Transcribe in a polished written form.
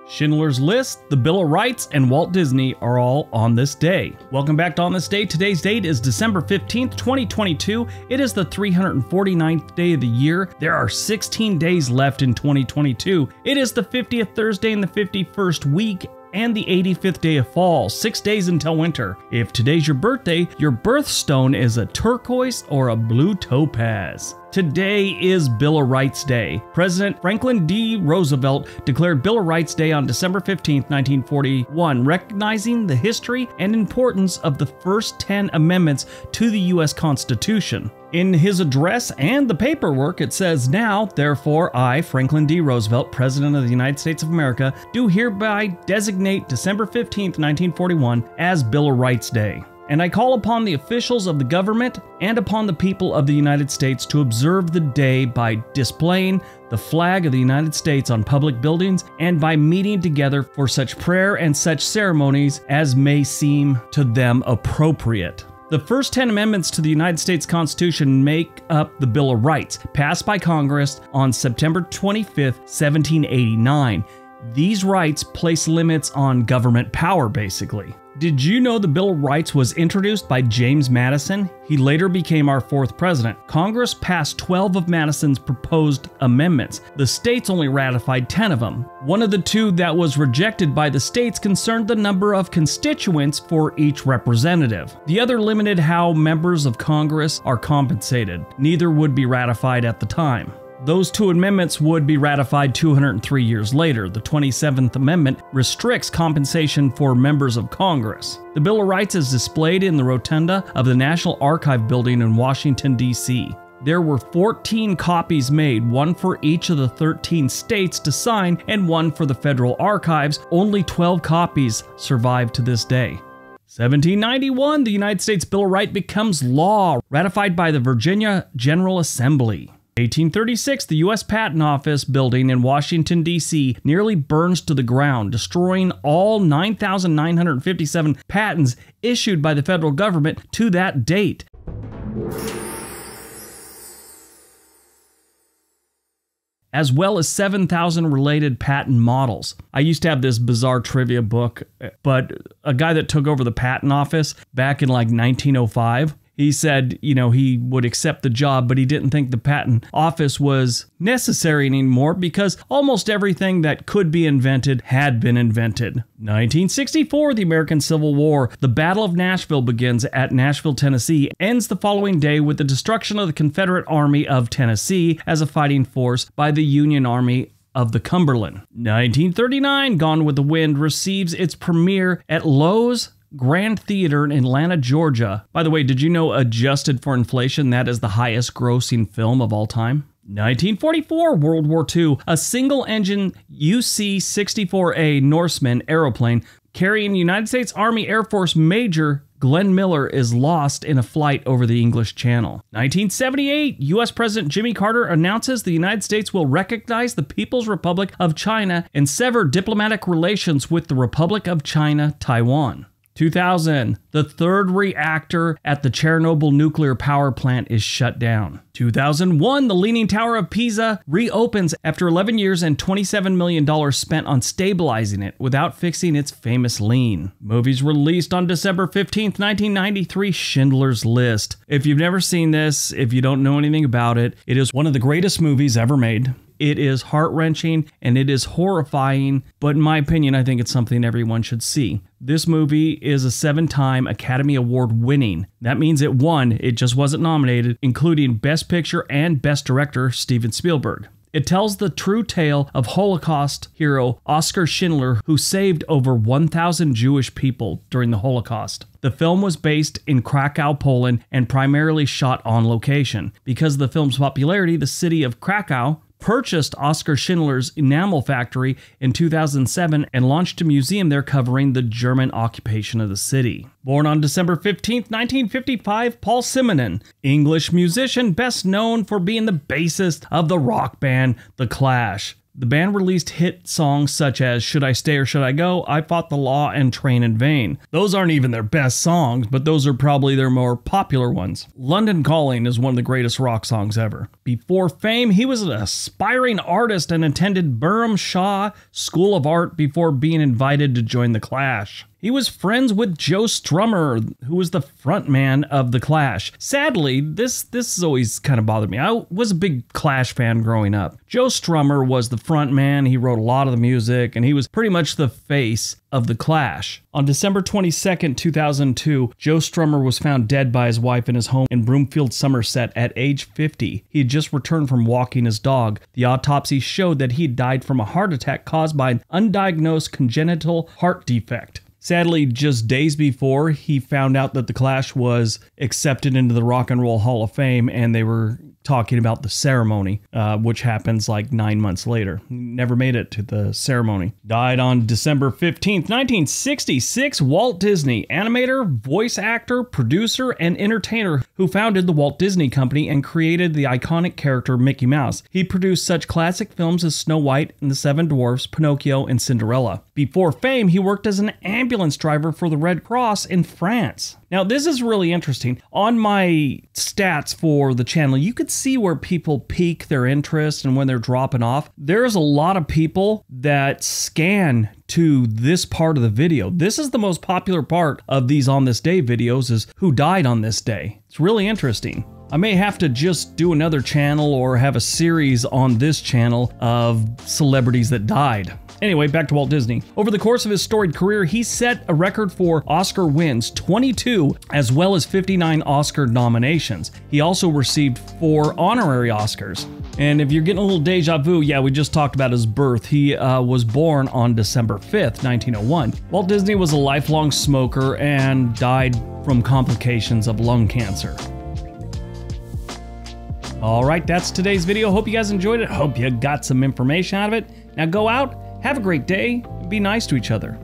Schindler's List, the Bill of Rights, and Walt Disney are all on this day. Welcome back to On This Day. Today's date is December 15th, 2022. It is the 349th day of the year. There are 16 days left in 2022. It is the 50th Thursday in the 51st week and the 85th day of fall, 6 days until winter. If today's your birthstone is a turquoise or a blue topaz. Today is Bill of Rights Day. President Franklin D. Roosevelt declared Bill of Rights Day on December 15, 1941, recognizing the history and importance of the first 10 amendments to the U.S. Constitution. In his address and the paperwork, it says, "Now, therefore, I, Franklin D. Roosevelt, President of the United States of America, do hereby designate December 15, 1941 as Bill of Rights Day. And I call upon the officials of the government and upon the people of the United States to observe the day by displaying the flag of the United States on public buildings and by meeting together for such prayer and such ceremonies as may seem to them appropriate." The first 10 amendments to the United States Constitution make up the Bill of Rights, passed by Congress on September 25, 1789. These rights place limits on government power, basically. Did you know the Bill of Rights was introduced by James Madison? He later became our 4th president. Congress passed 12 of Madison's proposed amendments. The states only ratified 10 of them. One of the 2 that was rejected by the states concerned the number of constituents for each representative. The other limited how members of Congress are compensated. Neither would be ratified at the time. Those 2 amendments would be ratified 203 years later. The 27th Amendment restricts compensation for members of Congress. The Bill of Rights is displayed in the rotunda of the National Archive building in Washington, D.C. There were 14 copies made, one for each of the 13 states to sign and one for the Federal Archives. Only 12 copies survive to this day. 1791, the United States Bill of Rights becomes law, ratified by the Virginia General Assembly. 1836, the U.S. Patent Office building in Washington, D.C. nearly burns to the ground, destroying all 9,957 patents issued by the federal government to that date. As well as 7,000 related patent models. I used to have this bizarre trivia book, but a guy that took over the patent office back in like 1905, he said, he would accept the job, but he didn't think the patent office was necessary anymore because almost everything that could be invented had been invented. 1964, the American Civil War. The Battle of Nashville begins at Nashville, Tennessee, ends the following day with the destruction of the Confederate Army of Tennessee as a fighting force by the Union Army of the Cumberland. 1939, Gone with the Wind receives its premiere at Loew's Grand Theater in Atlanta, Georgia. By the way, did you know, adjusted for inflation, that is the highest grossing film of all time? 1944, World War II. A single-engine UC-64A Norseman aeroplane carrying United States Army Air Force Major Glenn Miller is lost in a flight over the English Channel. 1978, U.S. President Jimmy Carter announces the United States will recognize the People's Republic of China and sever diplomatic relations with the Republic of China, Taiwan. 2000, the 3rd reactor at the Chernobyl nuclear power plant is shut down. 2001, the Leaning Tower of Pisa reopens after 11 years and $27 million spent on stabilizing it without fixing its famous lean. Movies released on December 15th, 1993, Schindler's List. If you've never seen this, if you don't know anything about it, it is one of the greatest movies ever made. It is heart-wrenching and it is horrifying, but in my opinion, I think it's something everyone should see. This movie is a 7-time Academy Award winning. That means it won, it just wasn't nominated, including Best Picture and Best Director Steven Spielberg. It tells the true tale of Holocaust hero Oskar Schindler, who saved over 1,000 Jewish people during the Holocaust. The film was based in Krakow, Poland, and primarily shot on location. Because of the film's popularity, the city of Krakow purchased Oskar Schindler's enamel factory in 2007 and launched a museum there covering the German occupation of the city. Born on December 15, 1955, Paul Simonon, English musician best known for being the bassist of the rock band The Clash. The band released hit songs such as Should I Stay or Should I Go, I Fought the Law, and Train in Vain. Those aren't even their best songs, but those are probably their more popular ones. London Calling is one of the greatest rock songs ever. Before fame, he was an aspiring artist and attended Burham Shaw School of Art before being invited to join The Clash. He was friends with Joe Strummer, who was the frontman of The Clash. Sadly, this has always kind of bothered me. I was a big Clash fan growing up. Joe Strummer was the frontman, he wrote a lot of the music, and he was pretty much the face of The Clash. On December 22, 2002, Joe Strummer was found dead by his wife in his home in Broomfield, Somerset at age 50. He had just returned from walking his dog. The autopsy showed that he had died from a heart attack caused by an undiagnosed congenital heart defect. Sadly, just days before, he found out that The Clash was accepted into the Rock and Roll Hall of Fame, and they were talking about the ceremony, which happens like 9 months later. Never made it to the ceremony. Died on December 15th, 1966, Walt Disney, animator, voice actor, producer, and entertainer who founded the Walt Disney Company and created the iconic character Mickey Mouse. He produced such classic films as Snow White and the Seven Dwarfs, Pinocchio, and Cinderella. Before fame, he worked as an ambulance driver for the Red Cross in France. Now, this is really interesting. On my stats for the channel, you could see where people peak their interest and when they're dropping off. There's a lot of people that scan to this part of the video. This is the most popular part of these On This Day videos, is who died on this day. It's really interesting. I may have to just do another channel or have a series on this channel of celebrities that died. Anyway, back to Walt Disney. Over the course of his storied career, he set a record for Oscar wins, 22, as well as 59 Oscar nominations. He also received 4 honorary Oscars. And if you're getting a little deja vu, yeah, we just talked about his birth. He was born on December 5th, 1901. Walt Disney was a lifelong smoker and died from complications of lung cancer. All right, that's today's video. Hope you guys enjoyed it. Hope you got some information out of it. Now go out, have a great day, and be nice to each other.